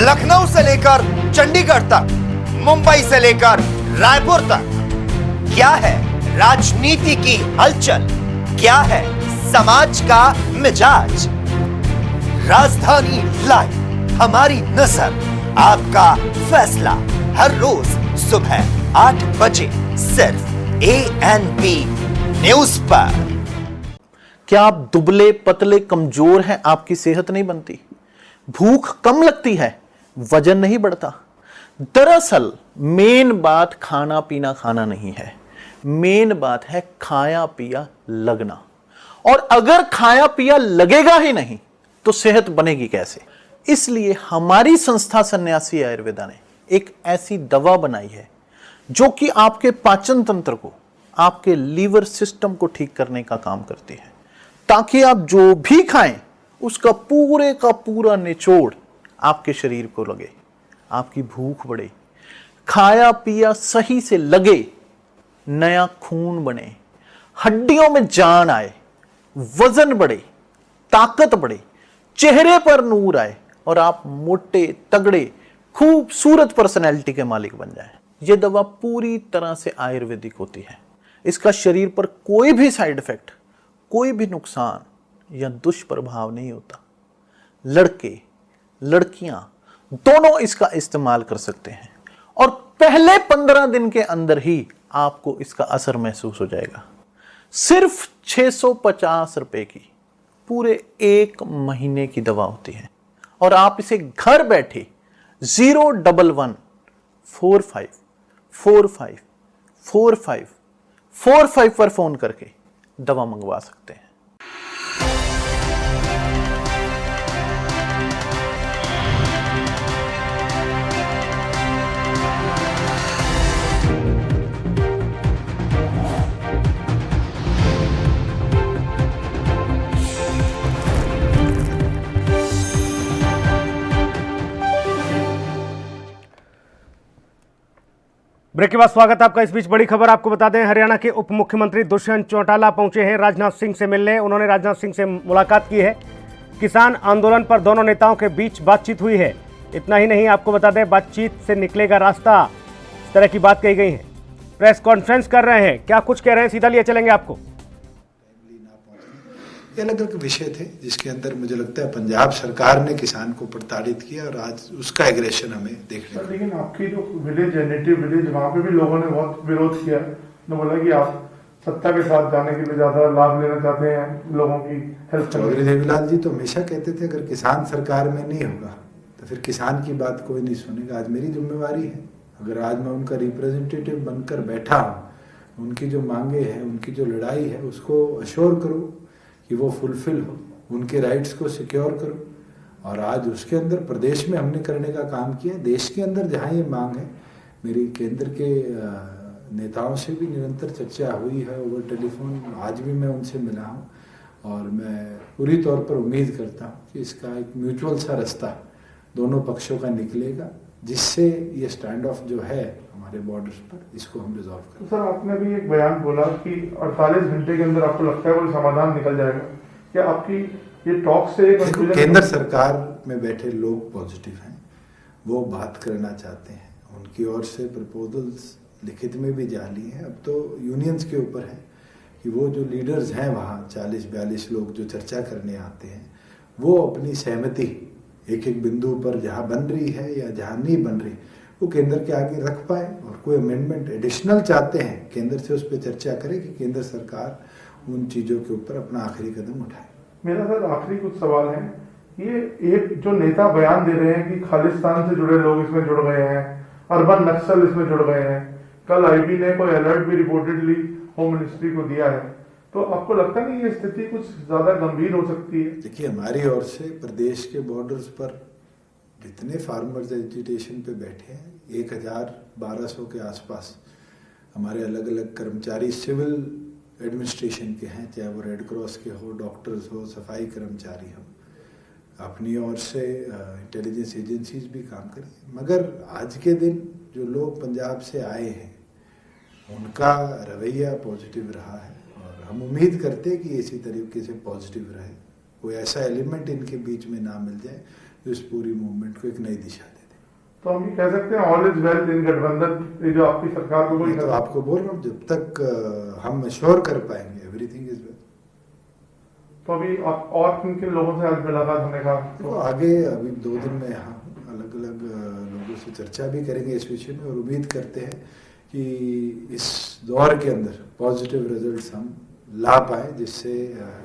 लखनऊ से लेकर चंडीगढ़ तक, मुंबई से लेकर रायपुर तक, क्या है राजनीति की हलचल, क्या है समाज का मिजाज। राजधानी लाइव, हमारी नजर, आपका फैसला, हर रोज सुबह 8 बजे सिर्फ ANP न्यूज पर। क्या आप दुबले पतले कमजोर हैं, आपकी सेहत नहीं बनती, भूख कम लगती है, वजन नहीं बढ़ता। दरअसल मेन बात खाना पीना खाना नहीं है, मेन बात है खाया पिया लगना। और अगर खाया पिया लगेगा ही नहीं तो सेहत बनेगी कैसे। इसलिए हमारी संस्था सन्यासी आयुर्वेदा ने एक ऐसी दवा बनाई है जो कि आपके पाचन तंत्र को, आपके लीवर सिस्टम को ठीक करने का काम करती है, ताकि आप जो भी खाएं उसका पूरे का पूरा निचोड़ आपके शरीर को लगे, आपकी भूख बढ़े, खाया पिया सही से लगे, नया खून बने, हड्डियों में जान आए, वजन बढ़े, ताकत बढ़े, चेहरे पर नूर आए और आप मोटे तगड़े खूबसूरत पर्सनैलिटी के मालिक बन जाएं। यह दवा पूरी तरह से आयुर्वेदिक होती है। इसका शरीर पर कोई भी साइड इफेक्ट, कोई भी नुकसान या दुष्प्रभाव नहीं होता। लड़के लड़कियां दोनों इसका इस्तेमाल कर सकते हैं और पहले 15 दिन के अंदर ही आपको इसका असर महसूस हो जाएगा। सिर्फ 650 रुपए की पूरे 1 महीने की दवा होती है और आप इसे घर बैठे 011 45 45 45 45 पर फोन करके दवा मंगवा सकते हैं। ब्रेक के बाद स्वागत आपका। इस बीच बड़ी खबर आपको बता दें, हरियाणा के उप मुख्यमंत्री दुष्यंत चौटाला पहुंचे हैं राजनाथ सिंह से मिलने। उन्होंने राजनाथ सिंह से मुलाकात की है। किसान आंदोलन पर दोनों नेताओं के बीच बातचीत हुई है। इतना ही नहीं, आपको बता दें बातचीत से निकलेगा रास्ता, इस तरह की बात कही गई है। प्रेस कॉन्फ्रेंस कर रहे हैं, क्या कुछ कह रहे हैं सीधा लिए चलेंगे आपको। अलग अलग विषय थे जिसके अंदर मुझे लगता है पंजाब सरकार ने किसान को प्रताड़ित किया और आज उसका एग्रेशन हमें देखने को। लेकिन आपकी जो विलेज है, नेटिव विलेज, वहाँ पे भी लोगों ने बहुत विरोध किया। उन्होंने बोला कि आप सत्ता के साथ जाने के लिए ज्यादा लाभ लेना चाहते हैं लोगों की हेल्प। चौधरी देवीलाल जी तो हमेशा कहते थे अगर किसान सरकार में नहीं होगा तो फिर किसान की बात कोई नहीं सुनेगा। आज मेरी जिम्मेवारी है, अगर आज मैं उनका रिप्रेजेंटेटिव बनकर बैठा हूँ, उनकी जो मांगे हैं, उनकी जो लड़ाई है, उसको अश्योर करूँ कि वो फुलफिल हो, उनके राइट्स को सिक्योर करो। और आज उसके अंदर प्रदेश में हमने करने का काम किया। देश के अंदर जहाँ ये मांग है, मेरी केंद्र के नेताओं से भी निरंतर चर्चा हुई है ओवर टेलीफोन, आज भी मैं उनसे मिला हूँ और मैं पूरी तौर पर उम्मीद करता हूँ कि इसका एक म्यूचुअल सा रास्ता दोनों पक्षों का निकलेगा, जिससे ये स्टैंड ऑफ जो है हमारे बॉर्डर्स पर, इसको हम रिजॉल्व करें। तो सर, आपने भी एक बयान बोला कि 48 घंटे के अंदर आपको लगता है कोई समाधान निकल जाएगा। क्या आपकी ये टॉक से केंद्र सरकार में बैठे लोग पॉजिटिव हैं, वो बात करना चाहते हैं, उनकी ओर से प्रपोजल्स लिखित में भी जारी है। अब तो यूनियंस के ऊपर है कि वो जो लीडर्स हैं वहाँ 40-42 लोग जो चर्चा करने आते हैं, वो अपनी सहमति एक एक बिंदु पर जहाँ बन रही है या जहाँ नहीं बन रही वो केंद्र के आगे रख पाए, और कोई अमेंडमेंट एडिशनल चाहते हैं केंद्र से उस पर चर्चा करें कि केंद्र सरकार उन चीज़ों के ऊपर अपना आखिरी कदम उठाएं। मेरा सर आखिरी कुछ सवाल है, ये एक जो नेता बयान दे रहे हैं कि खालिस्तान से जुड़े लोग इसमें जुड़ गए हैं, अर्बन नक्सल इसमें जुड़ गए हैं, कल आईबी ने कोई अलर्ट भी रिपोर्टेडली होम मिनिस्ट्री को दिया है, तो आपको लगता नहीं ये स्थिति कुछ ज्यादा गंभीर हो सकती है? देखिए, हमारी ओर से प्रदेश के बॉर्डर्स पर जितने फार्मर्स एजिटेशन पे बैठे हैं 1200 के आसपास हमारे अलग अलग कर्मचारी सिविल एडमिनिस्ट्रेशन के हैं, चाहे वो रेड क्रॉस के हो, डॉक्टर्स हो, सफाई कर्मचारी हो। अपनी ओर से इंटेलिजेंस एजेंसीज भी काम करें, मगर आज के दिन जो लोग पंजाब से आए हैं उनका रवैया पॉजिटिव रहा है और हम उम्मीद करते हैं कि इसी तरीके से पॉजिटिव रहे, कोई ऐसा एलिमेंट इनके बीच में ना मिल जाए जो इस पूरी मूवमेंट को एक नई दिशा दे दे। तो हम ये कह सकते हैं ऑल इज वेल इन गठबंधन, ये जो आपकी सरकार को कोई तो आपको बोल रहा हूँ, जब तक हम एश्योर कर पाएंगे एवरीथिंग इज वेल। तो अभी आप और किन किन लोगों से आज मुलाकात होने का? तो आगे अभी 2 दिन में यहाँ अलग अलग लोगों से चर्चा भी करेंगे इस विषय में और उम्मीद करते हैं कि इस दौर के अंदर पॉजिटिव रिजल्ट्स हम ला पाए, जिससे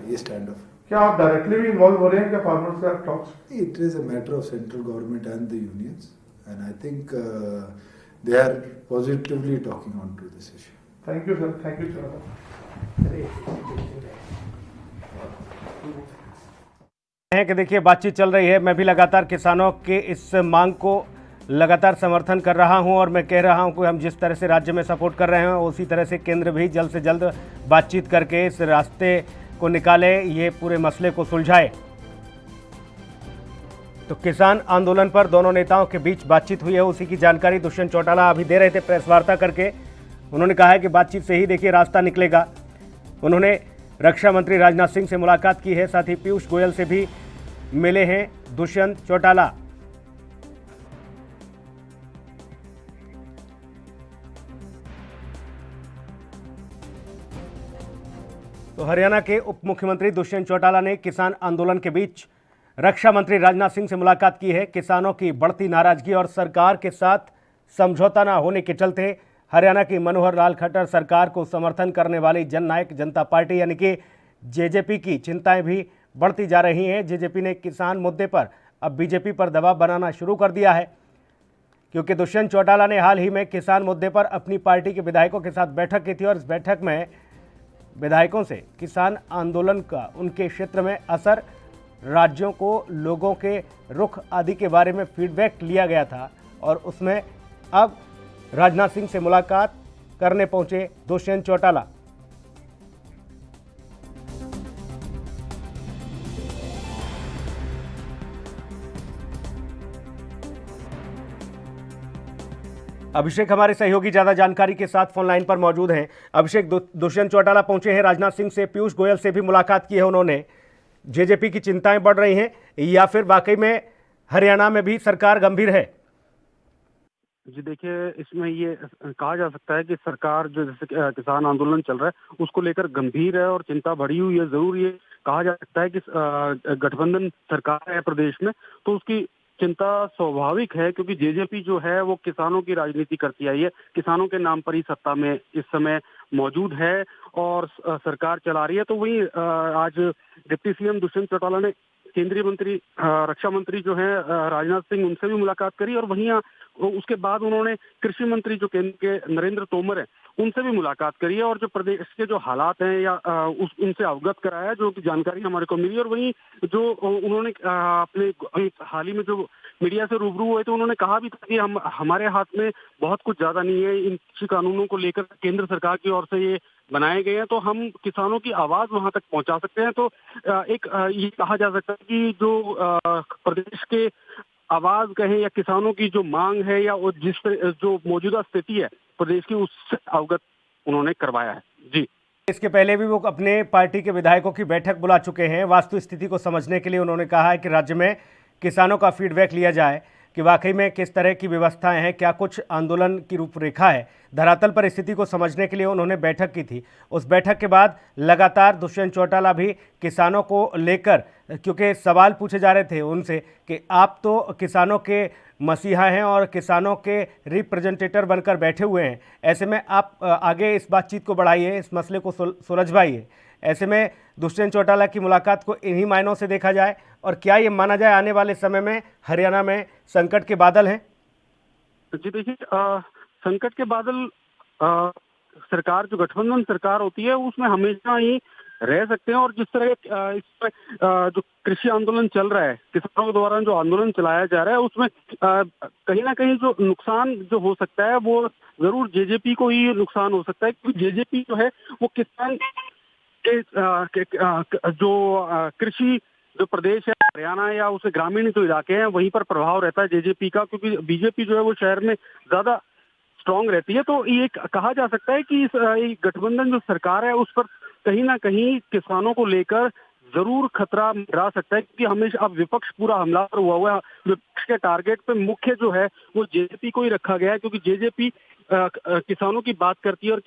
ये स्टैंड ऑफ। क्या आप डायरेक्टली भी इन्वॉल्व हो रहे हैं क्या फार्मर्स से talks? It is a matter of central government and the unions and I think they are positively talking on to this issue. Thank you sir, thank you sir. है कि देखिए बातचीत चल रही है, मैं भी लगातार किसानों के इस मांग को लगातार समर्थन कर रहा हूं और मैं कह रहा हूं कि हम जिस तरह से राज्य में सपोर्ट कर रहे हैं उसी तरह से केंद्र भी जल्द से जल्द बातचीत करके इस रास्ते को निकाले, ये पूरे मसले को सुलझाए। तो किसान आंदोलन पर दोनों नेताओं के बीच बातचीत हुई है, उसी की जानकारी दुष्यंत चौटाला अभी दे रहे थे प्रेस वार्ता करके। उन्होंने कहा है कि बातचीत से ही देखिए रास्ता निकलेगा। उन्होंने रक्षा मंत्री राजनाथ सिंह से मुलाकात की है, साथ ही पीयूष गोयल से भी मिले हैं दुष्यंत चौटाला। तो हरियाणा के उप मुख्यमंत्री दुष्यंत चौटाला ने किसान आंदोलन के बीच रक्षा मंत्री राजनाथ सिंह से मुलाकात की है। किसानों की बढ़ती नाराजगी और सरकार के साथ समझौता न होने के चलते हरियाणा की मनोहर लाल खट्टर सरकार को समर्थन करने वाली जननायक जनता पार्टी यानी कि जेजेपी की चिंताएं भी बढ़ती जा रही हैं। जेजेपी ने किसान मुद्दे पर अब बीजेपी पर दबाव बनाना शुरू कर दिया है, क्योंकि दुष्यंत चौटाला ने हाल ही में किसान मुद्दे पर अपनी पार्टी के विधायकों के साथ बैठक की थी और इस बैठक में विधायकों से किसान आंदोलन का उनके क्षेत्र में असर, राज्यों को लोगों के रुख आदि के बारे में फीडबैक लिया गया था और उसमें अब राजनाथ सिंह से मुलाकात करने पहुंचे दुष्यंत चौटाला। अभिषेक हमारे सहयोगी ज्यादा जानकारी के साथ फोन लाइन पर मौजूद हैं। अभिषेक, दुष्यंत चौटाला पहुंचे हैं राजनाथ सिंह से, पीयूष गोयल से भी मुलाकात की है उन्होंने। जेजेपी की चिंताएं बढ़ रही हैं या फिर वाकई में हरियाणा में भी सरकार गंभीर है? जी देखिए, इसमें ये कहा जा सकता है कि सरकार जो जैसे किसान आंदोलन चल रहा है उसको लेकर गंभीर है और चिंता बढ़ी हुई है। जरूर ये कहा जा सकता है कि गठबंधन सरकार है प्रदेश में, तो उसकी चिंता स्वाभाविक है, क्योंकि जेजेपी जो है वो किसानों की राजनीति करती आई है, किसानों के नाम पर ही सत्ता में इस समय मौजूद है और सरकार चला रही है। तो वही आज डिप्टी सीएम दुष्यंत चौटाला ने केंद्रीय मंत्री रक्षा मंत्री जो है राजनाथ सिंह, उनसे भी मुलाकात करी और वहीं उसके बाद उन्होंने कृषि मंत्री जो केंद्र के नरेंद्र तोमर है उनसे भी मुलाकात करी है और जो प्रदेश के जो हालात हैं या उनसे अवगत कराया, जो जानकारी हमारे को मिली। और वहीं जो उन्होंने अपने हाल ही में जो मीडिया से रूबरू हुए तो उन्होंने कहा भी था कि हमारे हाथ में बहुत कुछ ज्यादा नहीं है, इन कृषि कानूनों को लेकर केंद्र सरकार की ओर से ये बनाए गए हैं, तो हम किसानों की आवाज वहां तक पहुंचा सकते हैं। तो एक ये कहा जा सकता है कि जो प्रदेश के आवाज कहें या किसानों की जो मांग है या जो मौजूदा स्थिति है प्रदेश की, उससे अवगत उन्होंने करवाया है। जी, इसके पहले भी वो अपने पार्टी के विधायकों की बैठक बुला चुके हैं। वास्तु स्थिति को समझने के लिए उन्होंने कहा है कि राज्य में किसानों का फीडबैक लिया जाए कि वाकई में किस तरह की व्यवस्थाएं हैं, क्या कुछ आंदोलन की रूपरेखा है। धरातल पर स्थिति को समझने के लिए उन्होंने बैठक की थी। उस बैठक के बाद लगातार दुष्यंत चौटाला भी किसानों को लेकर, क्योंकि सवाल पूछे जा रहे थे उनसे कि आप तो किसानों के मसीहा हैं और किसानों के रिप्रेजेंटेटर बनकर बैठे हुए हैं, ऐसे में आप आगे इस बातचीत को बढ़ाइए, इस मसले को सुलझवाइए। ऐसे में दुष्यंत चौटाला की मुलाकात को इन्हीं मायनों से देखा जाए, और क्या ये माना जाए आने वाले समय में हरियाणा में संकट के बादल हैं? जी देखिए, संकट के बादल सरकार, जो गठबंधन सरकार होती है, उसमें हमेशा ही रह सकते हैं। और जिस तरह इसमें जो कृषि आंदोलन चल रहा है, किसानों के द्वारा जो आंदोलन चलाया जा रहा है, उसमें कहीं ना कहीं जो नुकसान जो हो सकता है वो जरूर जेजेपी को ही नुकसान हो सकता है, क्योंकि जेजेपी जो है वो किसान के जो कृषि जो प्रदेश है हरियाणा या उसे ग्रामीण जो इलाके हैं वहीं पर प्रभाव रहता है जेजेपी का, क्योंकि बीजेपी जो है वो शहर में ज्यादा स्ट्रांग रहती है। तो ये कहा जा सकता है कि इस गठबंधन जो सरकार है उस पर कहीं ना कहीं किसानों को लेकर जरूर खतरा मंडरा सकता है, क्योंकि हमेशा अब विपक्ष पूरा हमलावर हुआ है। विपक्ष के टारगेट पे मुख्य जो है वो जेजेपी को ही रखा गया है, क्योंकि जेजेपी किसानों की बात करती है और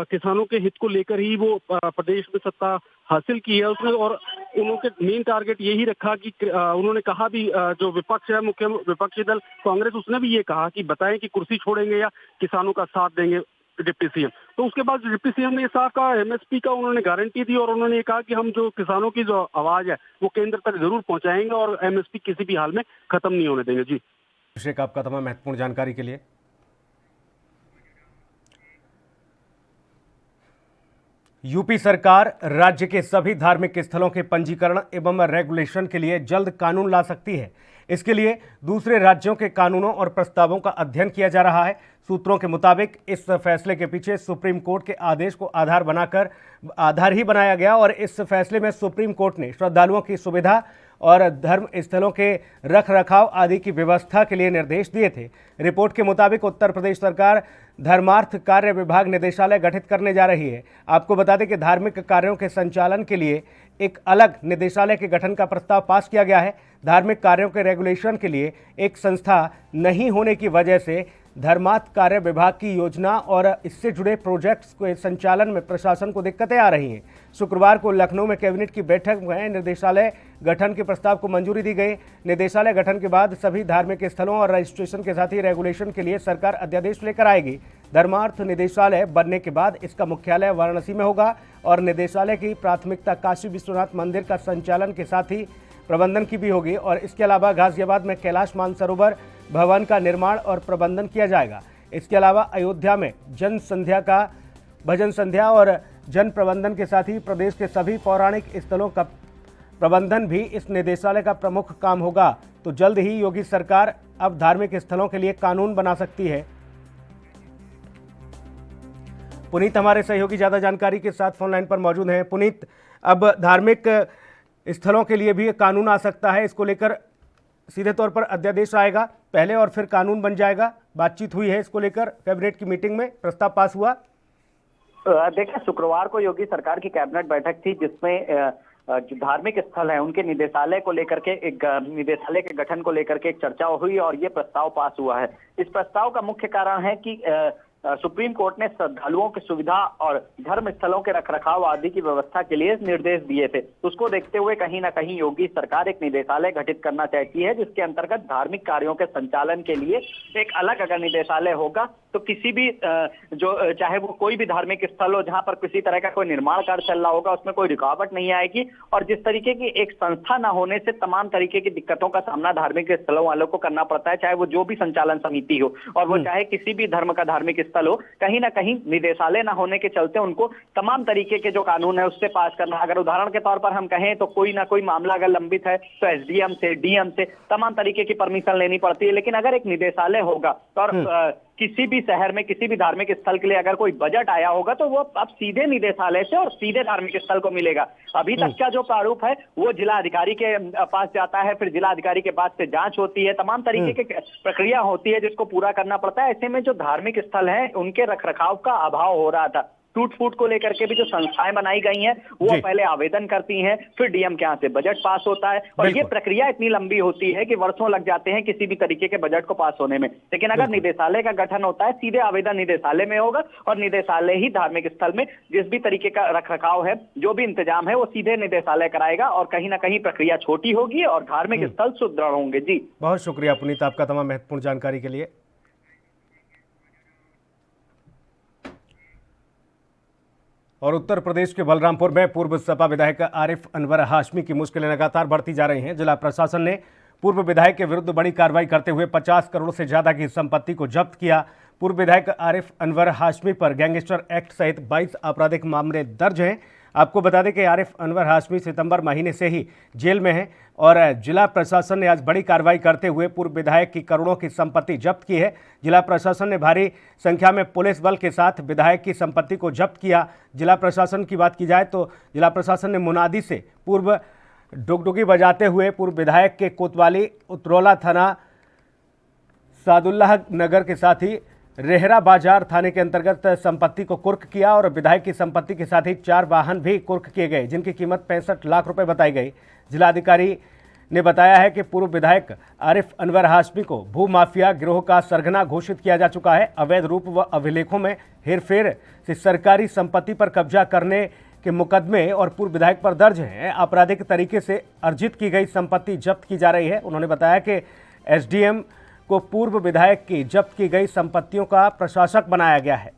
किसानों के हित को लेकर ही वो प्रदेश में सत्ता हासिल की है उसने। और उनके मेन टारगेट यही रखा कि उन्होंने कहा भी, जो विपक्ष है, मुख्य विपक्षी दल कांग्रेस, उसने भी ये कहा कि बताएं कि कुर्सी छोड़ेंगे या किसानों का साथ देंगे डिप्टी सीएम। तो उसके बाद डिप्टी सीएम ने साफ कहा, एमएसपी का उन्होंने गारंटी दी, और उन्होंने ये कहा कि हम जो किसानों की जो आवाज है वो केंद्र तक जरूर पहुंचाएंगे और एमएसपी किसी भी हाल में खत्म नहीं होने देंगे। जी अभिषेक, आपका तमाम महत्वपूर्ण जानकारी के लिए। यूपी सरकार राज्य के सभी धार्मिक स्थलों के पंजीकरण एवं रेगुलेशन के लिए जल्द कानून ला सकती है। इसके लिए दूसरे राज्यों के कानूनों और प्रस्तावों का अध्ययन किया जा रहा है। सूत्रों के मुताबिक इस फैसले के पीछे सुप्रीम कोर्ट के आदेश को आधार ही बनाया गया, और इस फैसले में सुप्रीम कोर्ट ने श्रद्धालुओं की सुविधा और धर्म स्थलों के रख रखाव आदि की व्यवस्था के लिए निर्देश दिए थे। रिपोर्ट के मुताबिक उत्तर प्रदेश सरकार धर्मार्थ कार्य विभाग निदेशालय गठित करने जा रही है। आपको बता दें कि धार्मिक कार्यों के संचालन के लिए एक अलग निदेशालय के गठन का प्रस्ताव पास किया गया है। धार्मिक कार्यों के रेगुलेशन के लिए एक संस्था नहीं होने की वजह से धर्मार्थ कार्य विभाग की योजना और इससे जुड़े प्रोजेक्ट्स के संचालन में प्रशासन को दिक्कतें आ रही हैं। शुक्रवार को लखनऊ में कैबिनेट की बैठक में निदेशालय गठन के प्रस्ताव को मंजूरी दी गई। निदेशालय गठन के बाद सभी धार्मिक स्थलों और रजिस्ट्रेशन के साथ ही रेगुलेशन के लिए सरकार अध्यादेश लेकर आएगी। धर्मार्थ निदेशालय बनने के बाद इसका मुख्यालय वाराणसी में होगा, और निदेशालय की प्राथमिकता काशी विश्वनाथ मंदिर का संचालन के साथ ही प्रबंधन की भी होगी, और इसके अलावा गाजियाबाद में कैलाश मानसरोवर भवन का निर्माण और प्रबंधन किया जाएगा। इसके अलावा अयोध्या में भजन संध्या और जन प्रबंधन के साथ ही प्रदेश के सभी पौराणिक स्थलों का प्रबंधन भी इस निदेशालय का प्रमुख काम होगा। तो जल्द ही योगी सरकार अब धार्मिक स्थलों के लिए कानून बना सकती है। पुनीत हमारे सहयोगी ज्यादा जानकारी के साथ फोन लाइन पर मौजूद हैं। पुनीत, अब धार्मिक स्थलों के लिए भी कानून आ सकता है, इसको लेकर सीधे तौर पर अध्यादेश आएगा पहले और फिर कानून बन जाएगा। बातचीत हुई है इसको लेकर, कैबिनेट की मीटिंग में प्रस्ताव पास हुआ। देखिए, शुक्रवार को योगी सरकार की कैबिनेट बैठक थी, जिसमें जो धार्मिक स्थल है उनके निदेशालय को लेकर के निदेशालय के गठन को लेकर के एक चर्चा हुई और ये प्रस्ताव पास हुआ है। इस प्रस्ताव का मुख्य कारण है कि सुप्रीम कोर्ट ने श्रद्धालुओं की सुविधा और धर्म स्थलों के रखरखाव आदि की व्यवस्था के लिए निर्देश दिए थे। उसको देखते हुए कहीं ना कहीं योगी सरकार एक निदेशालय गठित करना चाहती है, जिसके अंतर्गत धार्मिक कार्यों के संचालन के लिए एक अलग अगर निदेशालय होगा तो किसी भी जो चाहे वो कोई भी धार्मिक स्थल हो जहां पर किसी तरह का कोई निर्माण कार्य चल रहा होगा उसमें कोई रुकावट नहीं आएगी। और जिस तरीके की एक संस्था न होने से तमाम तरीके की दिक्कतों का सामना धार्मिक स्थलों वालों को करना पड़ता है, चाहे वो जो भी संचालन समिति हो और वो चाहे किसी भी धर्म का धार्मिक स्थल हो, कहीं ना कहीं निदेशालय ना होने के चलते उनको तमाम तरीके के जो कानून है उससे पास करना। अगर उदाहरण के तौर पर हम कहें तो कोई ना कोई मामला अगर लंबित है तो एसडीएम से, डीएम से तमाम तरीके की परमिशन लेनी पड़ती है। लेकिन अगर एक निदेशालय होगा और किसी भी शहर में किसी भी धार्मिक स्थल के लिए अगर कोई बजट आया होगा तो वो अब सीधे निदेशालय से और सीधे धार्मिक स्थल को मिलेगा। अभी तक का जो प्रारूप है वो जिला अधिकारी के पास जाता है, फिर जिला अधिकारी के बाद से जांच होती है, तमाम तरीके की प्रक्रिया होती है जिसको पूरा करना पड़ता है। ऐसे में जो धार्मिक स्थल है उनके रखरखाव का अभाव हो रहा था। टूट फूट को लेकर के भी जो संस्थाएं बनाई गई हैं वो पहले आवेदन करती हैं, फिर डीएम के यहाँ से बजट पास होता है और ये प्रक्रिया इतनी लंबी होती है कि वर्षों लग जाते हैं किसी भी तरीके के बजट को पास होने में। लेकिन अगर निदेशालय का गठन होता है, सीधे आवेदन निदेशालय में होगा और निदेशालय ही धार्मिक स्थल में जिस भी तरीके का रखरखाव है, जो भी इंतजाम है वो सीधे निदेशालय कराएगा और कहीं ना कहीं प्रक्रिया छोटी होगी और धार्मिक स्थल सुदृढ़ होंगे। जी बहुत शुक्रिया पुनीत, आपका तमाम महत्वपूर्ण जानकारी के लिए। और उत्तर प्रदेश के बलरामपुर में पूर्व सपा विधायक आरिफ अनवर हाशमी की मुश्किलें लगातार बढ़ती जा रही हैं। जिला प्रशासन ने पूर्व विधायक के विरुद्ध बड़ी कार्रवाई करते हुए 50 करोड़ से ज्यादा की संपत्ति को जब्त किया। पूर्व विधायक आरिफ अनवर हाशमी पर गैंगस्टर एक्ट सहित 22 आपराधिक मामले दर्ज हैं। आपको बता दें कि आरिफ अनवर हाशमी सितंबर महीने से ही जेल में है और जिला प्रशासन ने आज बड़ी कार्रवाई करते हुए पूर्व विधायक की करोड़ों की संपत्ति जब्त की है। जिला प्रशासन ने भारी संख्या में पुलिस बल के साथ विधायक की संपत्ति को जब्त किया। जिला प्रशासन की बात की जाए तो जिला प्रशासन ने मुनादी से पूर्व डुगडुगी बजाते हुए पूर्व विधायक के कोतवाली उतरौला थाना सादुल्लाह नगर के साथ ही रेहरा बाजार थाने के अंतर्गत संपत्ति को कुर्क किया और विधायक की संपत्ति के साथ ही 4 वाहन भी कुर्क किए गए, जिनकी कीमत 65 लाख रुपए बताई गई। जिलाधिकारी ने बताया है कि पूर्व विधायक आरिफ अनवर हाशमी को भू माफिया गिरोह का सरगना घोषित किया जा चुका है। अवैध रूप व अभिलेखों में हेरफेर से सरकारी संपत्ति पर कब्जा करने के मुकदमे और पूर्व विधायक पर दर्ज हैं। आपराधिक तरीके से अर्जित की गई संपत्ति जब्त की जा रही है। उन्होंने बताया कि एसडीएम को पूर्व विधायक की जब्त की गई संपत्तियों का प्रशासक बनाया गया है।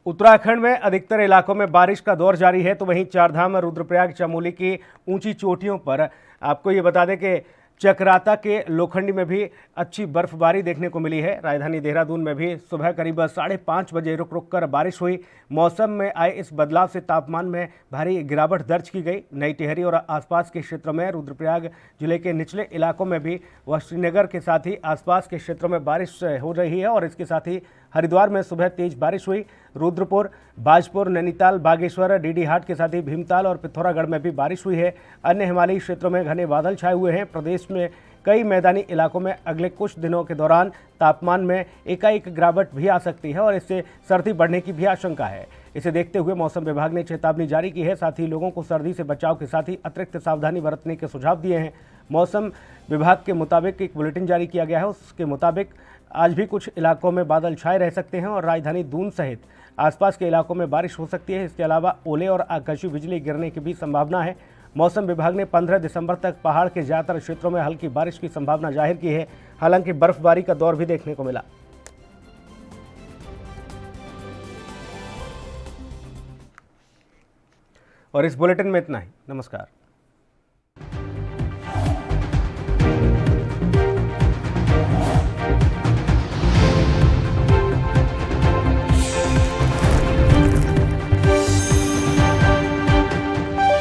उत्तराखंड में अधिकतर इलाकों में बारिश का दौर जारी है, तो वहीं चारधाम रुद्रप्रयाग चमोली की ऊंची चोटियों पर आपको ये बता दें कि चक्राता के लोखंडी में भी अच्छी बर्फबारी देखने को मिली है। राजधानी देहरादून में भी सुबह करीब 5:30 बजे रुक रुक कर बारिश हुई। मौसम में आए इस बदलाव से तापमान में भारी गिरावट दर्ज की गई। नई टिहरी और आसपास के क्षेत्रों में, रुद्रप्रयाग जिले के निचले इलाकों में भी व श्रीनगर के साथ ही आसपास के क्षेत्रों में बारिश हो रही है और इसके साथ ही हरिद्वार में सुबह तेज बारिश हुई। रुद्रपुर, बाजपुर, नैनीताल, बागेश्वर, डीडीहाट के साथ ही भीमताल और पिथौरागढ़ में भी बारिश हुई है। अन्य हिमालयी क्षेत्रों में घने बादल छाए हुए हैं। प्रदेश में कई मैदानी इलाकों में अगले कुछ दिनों के दौरान तापमान में एकाएक गिरावट भी आ सकती है और इससे सर्दी बढ़ने की भी आशंका है। इसे देखते हुए मौसम विभाग ने चेतावनी जारी की है। साथ ही लोगों को सर्दी से बचाव के साथ ही अतिरिक्त सावधानी बरतने के सुझाव दिए हैं। मौसम विभाग के मुताबिक एक बुलेटिन जारी किया गया है। उसके मुताबिक आज भी कुछ इलाकों में बादल छाए रह सकते हैं और राजधानी दून सहित आसपास के इलाकों में बारिश हो सकती है। इसके अलावा ओले और आकाशीय बिजली गिरने की भी संभावना है। मौसम विभाग ने 15 दिसंबर तक पहाड़ के ज्यादातर क्षेत्रों में हल्की बारिश की संभावना जाहिर की है। हालांकि बर्फबारी का दौर भी देखने को मिला। और इस बुलेटिन में इतना ही। नमस्कार।